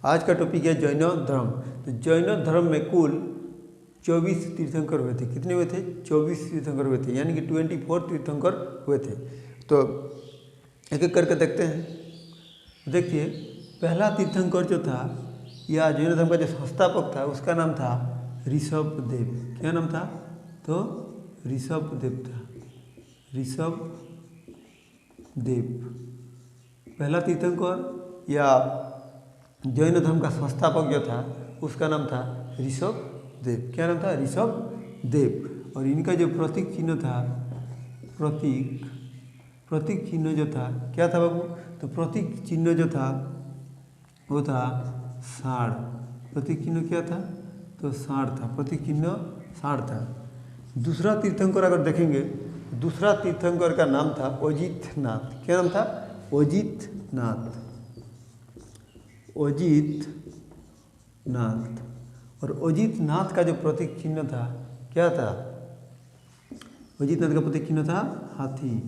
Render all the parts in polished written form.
आज का टॉपिक है जैन धर्म। तो जैन धर्म में कुल 24 तीर्थंकर हुए थे। कितने हुए थे? 24 तीर्थंकर हुए थे, यानी कि 24 तीर्थंकर हुए थे। तो एक एक करके देखते हैं। देखिए, पहला तीर्थंकर जो था या जैन धर्म का जो संस्थापक था उसका नाम था ऋषभदेव। क्या नाम था? तो ऋषभदेव था। ऋषभदेव पहला तीर्थंकर या जैन धर्म का संस्थापक जो था उसका नाम था ऋषभदेव। क्या नाम था? ऋषभदेव। और इनका जो प्रतीक चिन्ह था, प्रतीक चिन्ह जो था क्या था बाबू? तो प्रतीक चिन्ह जो था वो था षाढ़। प्रतीक चिन्ह क्या था? तो षाढ़ था। प्रतीक चिन्ह षाढ़ था। दूसरा तीर्थंकर अगर देखेंगे, दूसरा तीर्थंकर का नाम था अजितनाथ। क्या नाम था? अजितनाथ। अजितनाथ। और अजितनाथ का जो प्रतीक चिन्ह था क्या था? अजितनाथ का प्रतीक चिन्ह था हाथी।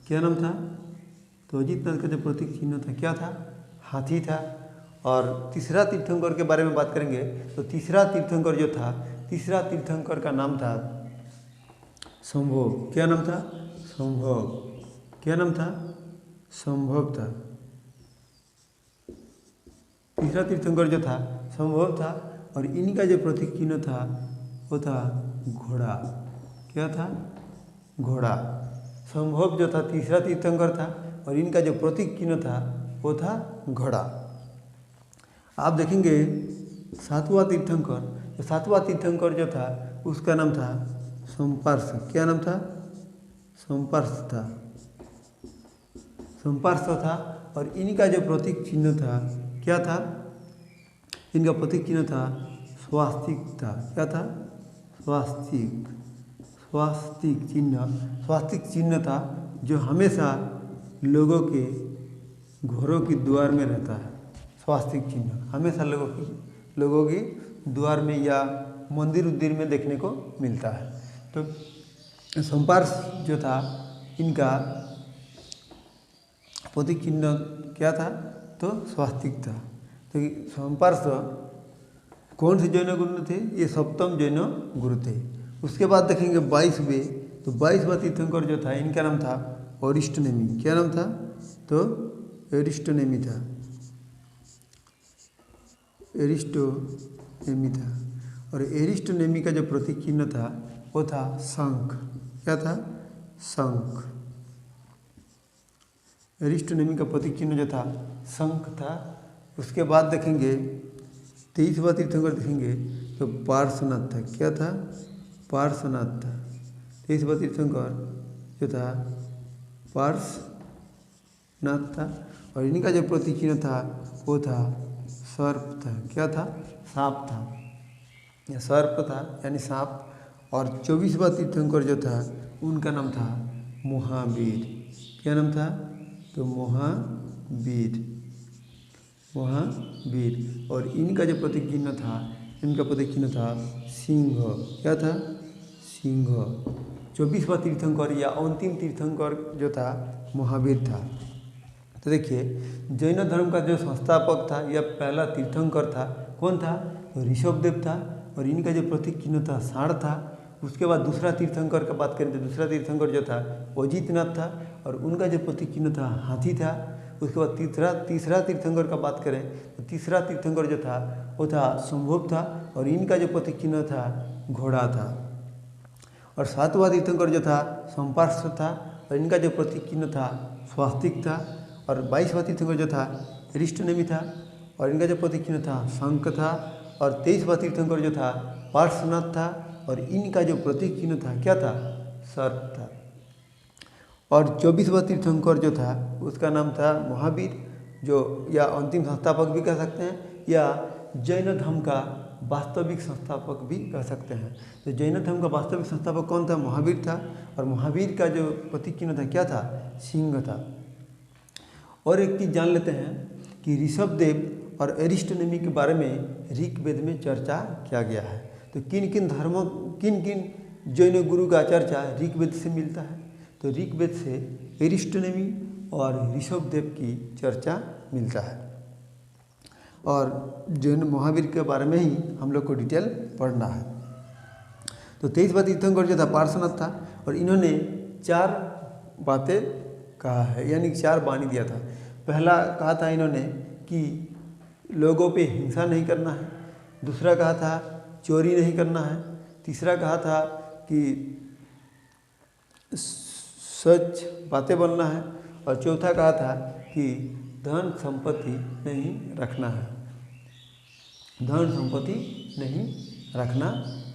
क्या नाम था? तो अजितनाथ का जो प्रतीक चिन्ह था क्या था? हाथी था। और तीसरा तीर्थंकर के बारे में बात करेंगे तो तीसरा तीर्थंकर जो था, तीसरा तीर्थंकर का नाम था संभव। क्या नाम था? संभव। क्या नाम था? संभव था। तीसरा तीर्थंकर जो था संभव था। और इनका जो प्रतीक चिन्ह था वो था घोड़ा। क्या था? घोड़ा। संभव जो था तीसरा तीर्थंकर था और इनका जो प्रतीक चिन्ह था वो था घोड़ा। आप देखेंगे सातवां तीर्थंकर, तो सातवां तीर्थंकर जो था उसका नाम था संपार्श्व। क्या नाम था? संपार्श्व था। संपार्श्व था। और इनका जो प्रतीक चिन्ह था क्या था? इनका प्रतीक चिन्ह था स्वास्तिक था। क्या था? स्वास्तिक। स्वास्तिक चिन्ह। स्वास्तिक चिन्ह था जो हमेशा लोगों के घरों की द्वार में रहता है। स्वास्तिक चिन्ह हमेशा लोगों की द्वार में या मंदिर उद्दिर में देखने को मिलता है। तो संपार्श्व जो था इनका प्रतीक चिन्ह क्या था? तो स्वास्तिक था। तो संपार्श्व कौन से जैन गुरु थे? ये सप्तम जैन गुरु थे। उसके बाद देखेंगे 22वें। तो 22वां तीर्थंकर जो था इनका नाम था अरिस्टोनेमी। क्या नाम था? तो अरिस्टोनेमी था। एरिस्टोनेमी था। और एरिस्टोनेमी का जो प्रतीक चिन्ह था वो था शंख। क्या था? शंख। एरिस्टोनेमी का प्रतीक चिन्ह जो था शंख था। उसके बाद देखेंगे 23वां तीर्थंकर देखेंगे तो पार्श्वनाथ था। क्या था? पार्श्वनाथ था। 23वां तीर्थंकर जो था पार्श्वनाथ था। और इनका जो प्रतीक चिन्ह था वो था सर्प था। क्या था? सांप था। या सर्प था यानी सांप। और 24वां तीर्थंकर जो था उनका नाम था महावीर। क्या नाम था? तो महावीर। महावीर। और इनका जो प्रतीक चिन्ह था, इनका प्रतीक चिन्ह था सिंह। क्या था? सिंह। 24वां तीर्थंकर या अंतिम तीर्थंकर जो था महावीर था। तो देखिए, जैन धर्म का जो संस्थापक था या पहला तीर्थंकर था कौन था? तो ऋषभदेव था। और इनका जो प्रतीक चिन्ह था षाढ़ था। उसके बाद दूसरा तीर्थंकर का बात करें तो दूसरा तीर्थंकर जो था अजितनाथ था और उनका जो प्रतीक चिन्ह था हाथी था। उसके बाद तीसरा तीर्थंकर का बात करें तो तीसरा तीर्थंकर जो था वो था संभव था और इनका जो प्रतीक चिन्ह था घोड़ा था। और सातवां तीर्थंकर जो था संपार्श्व था और इनका जो प्रतीक चिन्ह था स्वास्तिक था। और 22वां तीर्थंकर जो था एरिस्टोनेमी था और इनका जो प्रतीक चिन्ह था शंख था। और 23वां तीर्थंकर जो था पार्श्वनाथ था और इनका जो प्रतीक चिन्ह था क्या था? सर्प था। और 24वां तीर्थंकर जो था उसका नाम था महावीर, जो या अंतिम संस्थापक भी कह सकते हैं या जैन धर्म का वास्तविक संस्थापक भी कह सकते हैं। तो जैन धर्म का वास्तविक संस्थापक कौन था? महावीर था। और महावीर का जो प्रतीक चिन्ह था क्या था? सिंह था। और एक चीज़ जान लेते हैं कि ऋषभदेव और एरिस्टोनेमी के बारे में ऋग्वेद में चर्चा किया गया है। तो किन किन जैन गुरु का चर्चा ऋग्वेद से मिलता है? तो ऋग्वेद से एरिस्टोनेमी और ऋषभदेव की चर्चा मिलता है। और जो है महावीर के बारे में ही हम लोग को डिटेल पढ़ना है। तो 23वां तीर्थंकर जो था पार्श्वनाथ था और इन्होंने 4 बातें कहा है, यानी 4 वाणी दिया था। पहला कहा था इन्होंने कि लोगों पे हिंसा नहीं करना है, दूसरा कहा था चोरी नहीं करना है, तीसरा कहा था कि सच बातें बोलना है और चौथा कहा था कि धन संपत्ति नहीं रखना है, धन संपत्ति नहीं रखना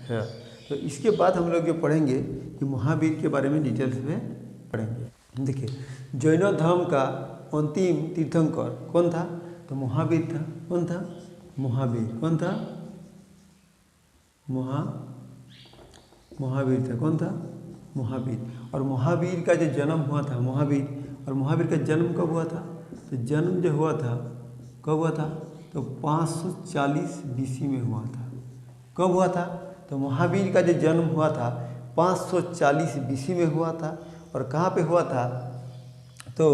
है। तो इसके बाद हम लोग जो पढ़ेंगे कि महावीर के बारे में डिटेल्स में पढ़ेंगे। देखिए जैन धर्म का अंतिम तीर्थंकर कौन था? तो महावीर था। कौन था? महावीर। कौन था? महावीर था। कौन था? महावीर। और महावीर का जो जन्म हुआ था, महावीर का जन्म कब हुआ था? तो जन्म जो हुआ था कब हुआ था? तो 540 BC में हुआ था। कब हुआ था? तो महावीर का जो जन्म हुआ था 540 BC में हुआ था। और कहाँ पे हुआ था? तो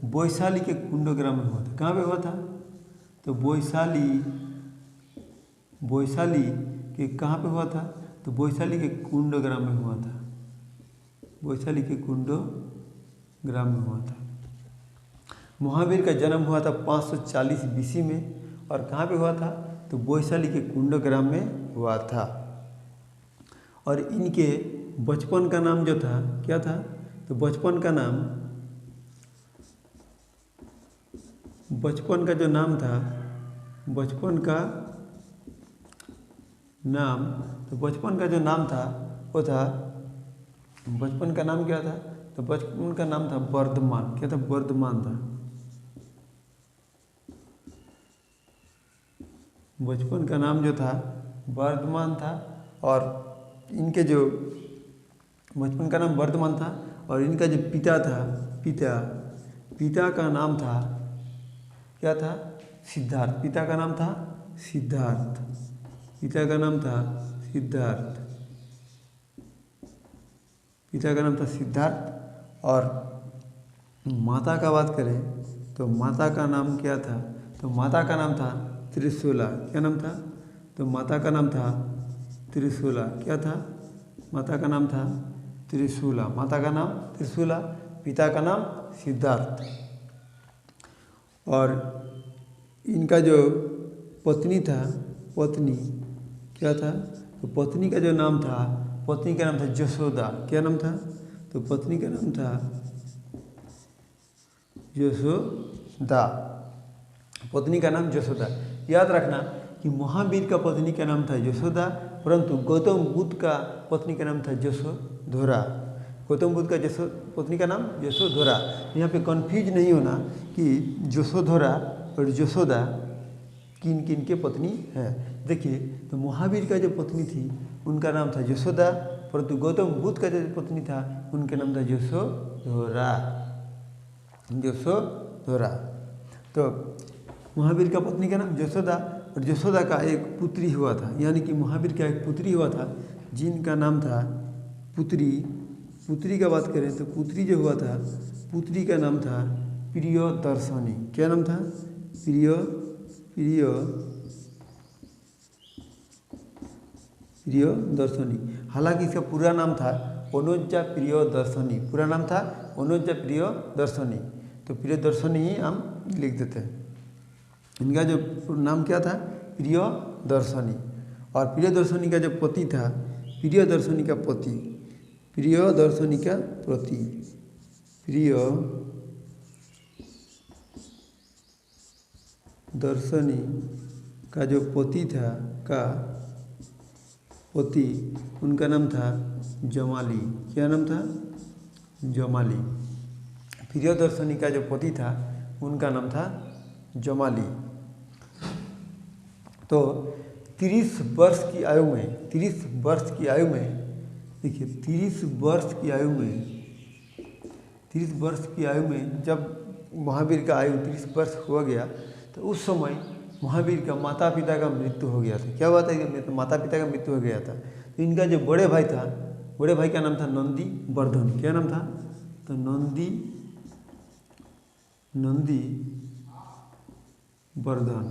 वैशाली के कुंडग्राम में हुआ था। कहाँ पे हुआ था? तो वैशाली के कहाँ पे हुआ था? तो वैशाली के कुंडग्राम में हुआ था। वैशाली के कुंडग्राम में हुआ था। महावीर का जन्म हुआ था 540 BC में और कहाँ पे हुआ था? तो वैशाली के कुंडग्राम में हुआ था। और इनके बचपन का नाम जो था क्या था? तो बचपन का जो नाम था, बचपन का जो नाम था वो था, बचपन का नाम क्या था? तो बचपन का नाम था वर्धमान। क्या था? वर्धमान था। बचपन का नाम जो था वर्धमान था। और इनके जो बचपन का नाम वर्धमान था और इनका जो पिता था, पिता का नाम था क्या था? सिद्धार्थ। पिता का नाम था सिद्धार्थ। पिता का नाम था सिद्धार्थ। और माता का बात करें तो माता का नाम क्या था? तो माता का नाम था त्रिशूला। क्या नाम था? तो माता का नाम था त्रिशूला। क्या था? माता का नाम था त्रिशूला। माता का नाम त्रिशूला, पिता का नाम सिद्धार्थ। और इनका जो पत्नी था, पत्नी क्या था? तो पत्नी का जो नाम था, पत्नी का नाम था यशोदा। क्या नाम था? तो पत्नी का नाम था यशोदा। पत्नी का नाम यशोदा। याद रखना कि महावीर का पत्नी का नाम था यशोदा, परंतु गौतम बुद्ध का पत्नी का नाम था यशोधरा। गौतम बुद्ध का पत्नी का नाम यशोधरा। यहाँ पे कंफ्यूज नहीं होना कि यशोधरा और यशोदा किन किन के पत्नी है। देखिए तो महावीर का जो पत्नी थी उनका नाम था यशोदा, परंतु गौतम बुद्ध का जो पत्नी था उनका नाम था यशोधरा। तो महावीर का पत्नी का नाम यशोदा और यशोदा का एक पुत्री हुआ था, यानी कि महावीर का एक पुत्री हुआ था जिनका नाम था पुत्री का बात करें तो पुत्री जो हुआ था, पुत्री का नाम था प्रियदर्शनी। क्या नाम था? प्रियदर्शनी। हालांकि इसका पूरा नाम था अनुजा प्रियदर्शनी। पूरा नाम था अनुजा प्रियदर्शनी। तो प्रियदर्शनी ही हम लिख देते हैं। इनका जो नाम क्या था? प्रियदर्शनी। और प्रियदर्शनी का जो पति था, प्रियदर्शनी का पति प्रियदर्शनी का जो पति था उनका नाम था जमाली। क्या नाम था? जमाली। प्रियदर्शनी का जो पति था उनका नाम था जमाली। तो 30 वर्ष की आयु में देखिए 30 वर्ष की आयु में जब महावीर का आयु 30 वर्ष हो गया तो उस समय महावीर का माता पिता का मृत्यु हो गया था। क्या हुआ था कि माता पिता का मृत्यु हो गया था। तो इनका जो बड़े भाई का नाम था नंदी वर्धन। क्या नाम था? तो नंदी वर्धन।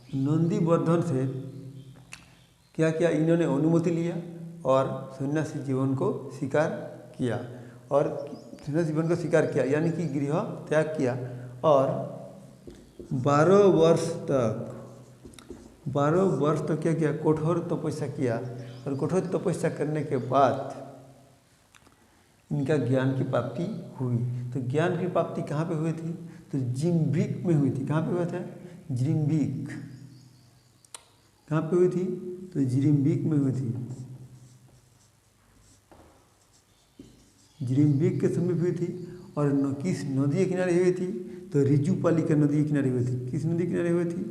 नंदीवर्धन से क्या किया, इन्होंने अनुमति लिया और सन्यासी जीवन को स्वीकार किया, और सन्यासी जीवन को स्वीकार किया यानी कि गृह त्याग किया। और 12 वर्ष तक क्या किया, कठोर तपस्या किया। और कठोर तपस्या करने के बाद इनका ज्ञान की प्राप्ति हुई। तो ज्ञान की प्राप्ति कहाँ पे हुई थी, तो जिम्बिक में हुई थी। कहाँ पे हुआ था, जिम्बिक। कहाँ पे हुई थी, तो जिम्बिक में हुई थी। जिम्बिक के समीप हुई थी। और किस नदी के किनारे हुई थी, तो रिजुपालिका नदी के किनारे हुई थी। किस नदी के किनारे हुई थी,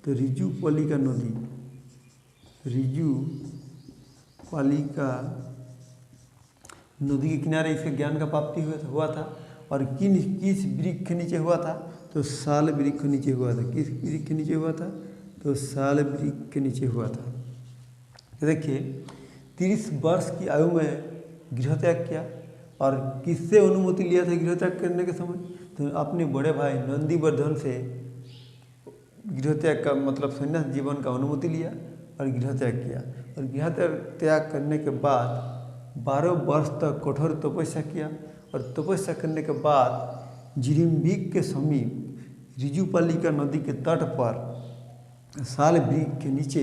तो रिजुपालिका नदी, रिजुपालिका नदी के किनारे इसके ज्ञान का प्राप्ति हुआ था। और किस वृक्ष के नीचे हुआ था, तो साल वृक्ष के नीचे हुआ था। किस वृक्ष के नीचे हुआ था, तो साल वृक्ष के नीचे हुआ था। तो देखिए 30 वर्ष की आयु में गृह त्याग किया। और किससे अनुमति लिया था गृह त्याग करने के समय, तो अपने बड़े भाई नंदीवर्धन से गृह त्याग का मतलब सन्यास जीवन का अनुमति लिया और गृह त्याग किया। और गृह त्याग करने के बाद 12 वर्ष तक कठोर तपस्या किया। और तपस्या करने के बाद जिम्बिक के समीप रिजुपालिका नदी के तट पर साल वृक्ष के नीचे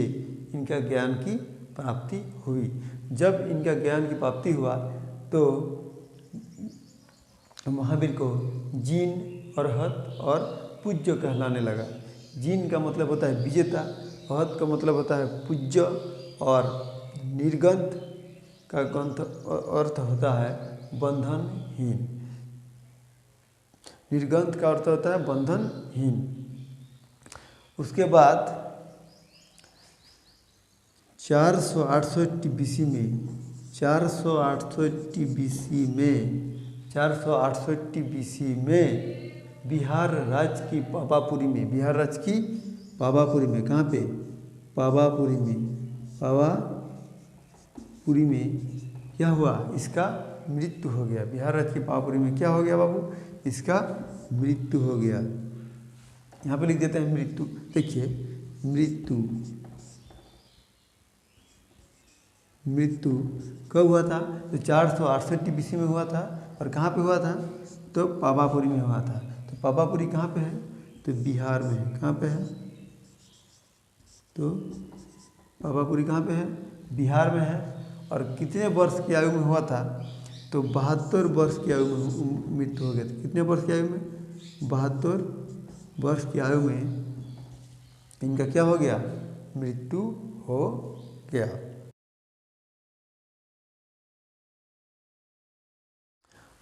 इनका ज्ञान की प्राप्ति हुई। जब इनका ज्ञान की प्राप्ति हुआ तो महावीर को जीन, अरहत और पूज्य कहलाने लगा। जीन का मतलब होता है विजेता, अरहत का मतलब होता है पूज्य, और निर्गंथ का ग्रंथ अर्थ होता है बंधनहीन। निर्गंथ का अर्थ होता है बंधनहीन। उसके बाद 468 बीसी में 468 बीसी में बिहार राज्य की पावापुरी में, बिहार राज्य की पावापुरी में, कहाँ पे, पावापुरी में क्या हुआ, इसका मृत्यु हो गया। बिहार राज्य की पावापुरी में क्या हो गया बाबू, इसका मृत्यु हो गया। यहाँ पे लिख देते हैं मृत्यु। देखिए मृत्यु कब हुआ था, तो 468 बीसी में हुआ था। और कहाँ पे हुआ था, तो पावापुरी में हुआ था। तो पावापुरी कहाँ पे है, तो बिहार में है। कहाँ पे है, तो पावापुरी कहाँ पे है, बिहार में है। और कितने वर्ष की आयु में हुआ था, तो 72 वर्ष की आयु में मृत्यु हो गया था। कितने वर्ष की आयु में, 72 वर्ष की आयु में इनका क्या हो गया, मृत्यु हो गया।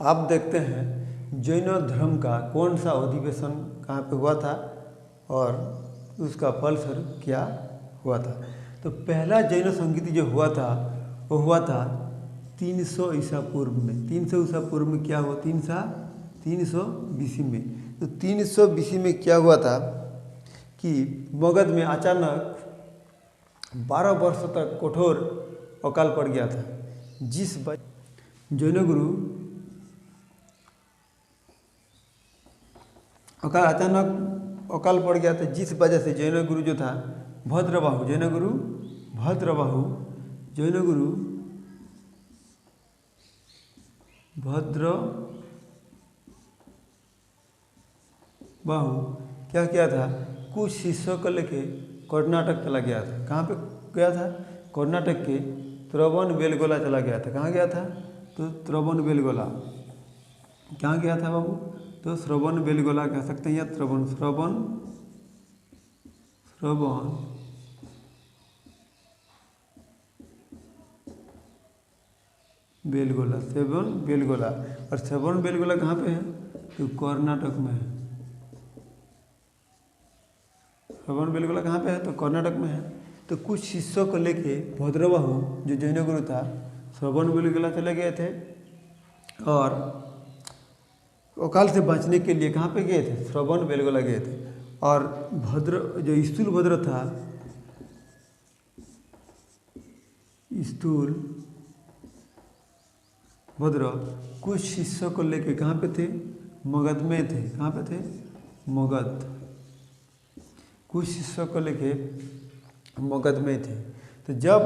आप देखते हैं जैन धर्म का कौन सा अधिवेशन कहाँ पे हुआ था और उसका फलस्वरूप क्या हुआ था। तो पहला जैन संगीति जो हुआ था वो हुआ था 300 ईसा पूर्व में। 300 ईसा पूर्व में क्या हुआ, 300 बीसी में। तो 300 बीसी में क्या हुआ था कि मगध में अचानक 12 वर्ष तक कठोर अकाल पड़ गया था। जिस जैन गुरु अचानक अकाल पड़ गया था, जिस वजह से जैन गुरु जो था भद्रबाहु, जैन गुरु भद्रबाहु क्या किया था, कुछ शिष्यों को लेके कर्नाटक चला गया था। कहाँ पे गया था, कर्नाटक के त्रवणबेलगोला चला गया था। कहाँ गया था, तो त्रवणबेलगोला। कहाँ गया था बाबू, तो श्रवणबेलगोला कह सकते हैं या श्रवणबेलगोला। और श्रवणबेलगोला कहाँ पे है, तो कर्नाटक में है। श्रवणबेलगोला कहाँ पे है, तो कर्नाटक में है। तो कुछ शिष्यों को लेके भद्रबाहु जो जैन गुरु था श्रवणबेलगोला चले गए थे और अकाल से बचने के लिए कहाँ पे गए थे, श्रवणबेलगोला गए थे। और जो स्थूलभद्र था, स्थूलभद्र कुछ शिष्यों को लेके कहाँ पे थे, मगध में थे। कहाँ पे थे, कुछ शिष्यों को लेके मगध में थे। तो जब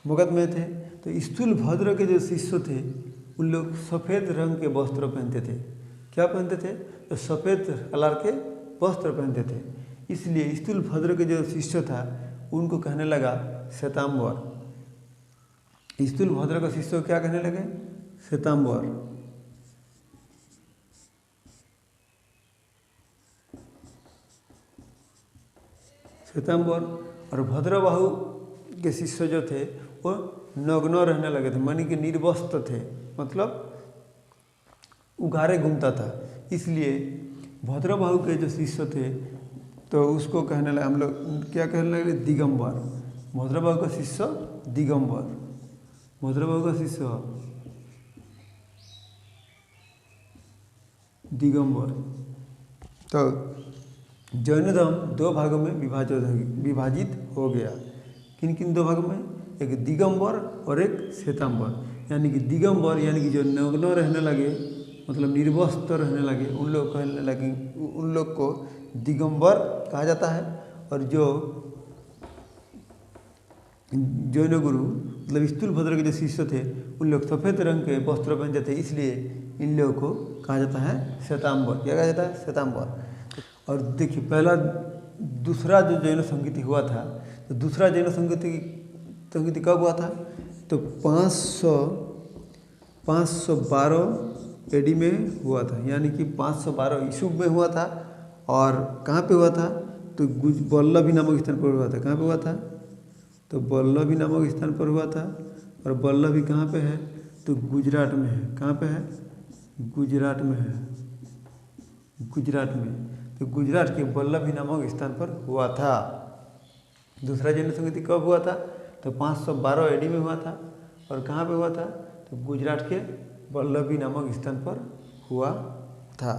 मगध में थे तो स्थूल भद्र के जो शिष्य थे उन लोग सफ़ेद रंग के वस्त्र पहनते थे। क्या पहनते थे? तो सफ़ेद कलर के वस्त्र पहनते थे। इसलिए स्थूल भद्र के जो शिष्य था उनको कहने लगा श्वेतांबर। स्थूल भद्र का शिष्य क्या कहने लगे? श्वेतांबर। श्वेतांबर। और भद्रबाहु के शिष्य जो थे वो नग्न रहने लगे थे, मानी कि निर्वस्त्र थे, मतलब उघारे घूमता था। इसलिए भद्रबाहु के जो शिष्य थे तो उसको कहने लगे, हम लोग क्या कहने लगे? दिगंबर। भद्रबाहु का शिष्य दिगंबर। भद्रबाहु का शिष्य दिगंबर। तो जैन धर्म दो भागों में विभाजित हो गया। किन किन दो भागों में? एक दिगंबर और एक श्वेतांबर। यानी कि दिगंबर यानी कि जो नग्न रहने लगे, मतलब निर्वस्त्र रहने लगे, उन लोग कहने लगे, उन लोग को दिगंबर कहा जाता है। और जो जैन गुरु मतलब स्थूल भद्र के जो शिष्य थे उन लोग सफ़ेद रंग के वस्त्र पहनते थे, इसलिए इन लोगों को कहा जाता है श्वेतांबर। क्या कहा जाता है? श्वेतांबर। और देखिए पहला दूसरा जो जैन संगीति हुआ था, तो दूसरा जैन संगीति कब हुआ था? तो 512 एडी में हुआ था, यानी कि 512 ईस्वी में हुआ था। और कहाँ पे हुआ था? तो वल्लभी नामक स्थान पर हुआ था। कहाँ पे हुआ था? तो वल्लभी नामक स्थान पर हुआ था। और वल्लभी कहाँ पे है? तो गुजरात में है। कहाँ पे है? गुजरात में है। गुजरात में। तो गुजरात के वल्लभी नामक स्थान पर हुआ था। दूसरा जैन संगीति कब हुआ था? तो 512 एडी में हुआ था। और कहाँ पे हुआ था? तो गुजरात के वल्लभी नामक स्थान पर हुआ था।